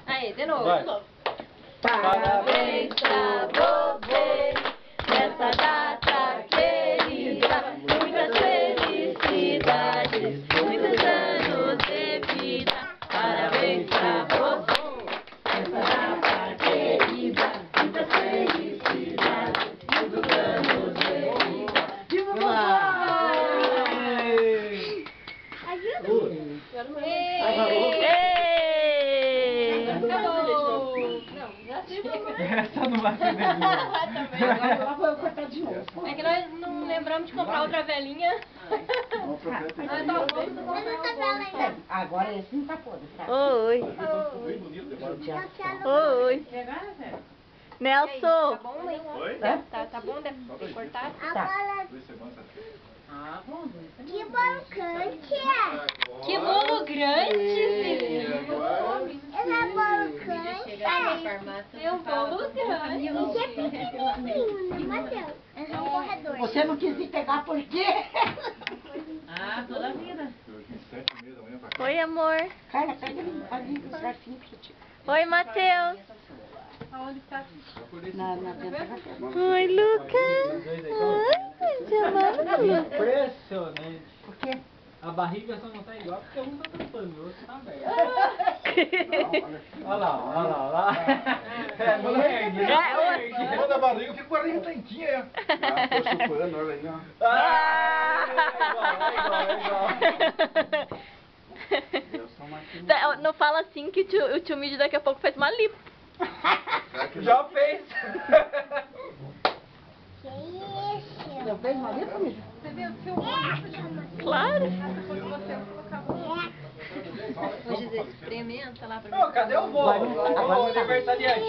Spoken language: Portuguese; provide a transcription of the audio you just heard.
Aí, de novo. Vai. Parabéns pra você nessa data querida. Muitas felicidades, muitos anos de vida. Parabéns pra você nessa data querida. Muitas felicidades, muitos anos de vida. Viva o Ajuda! Essa não vai ser Agora vou cortar de novo. É que nós não lembramos de comprar outra velhinha. Agora esse não tá podre, tá? Oi. Oi. Nelson. Tá bom, hein? Oi? Tá bom, deve ter cortado? Tá. 2 semanas, sabe? Que bolo crante! Que bolo grande, filho! Ele é bolo crante! Meu bolo grande! Esse é pequenininho, Matheus. É um corredor. Você não quis me pegar por quê? toda a vida. Eu vim 7h30 da manhã pra cá. Oi, amor. Carla, pega ali os garfinhos pra ti. Oi, Matheus. Aonde tá? Na dentro da cama. Oi, Lucas. Ai, te amando, Lucas. Impressionante. Por quê? A barriga só não tá igual porque um tá tampando, o outro tá aberto. Olha lá, olha lá, olha lá. É, não ergue, não ergue. Quando a barriga, fica com a barriga tanquinha aí, ó. Tô chupando, olha aí, ó. Eu sou uma Tá, não fala assim que o tio Mídio daqui a pouco faz uma lipo. Já fez. Que isso? Já fez uma lipa, amigo? Você viu? Filmou? Claro. Hoje experimenta lá pra mim. Ô, cadê o vô? O aniversariante.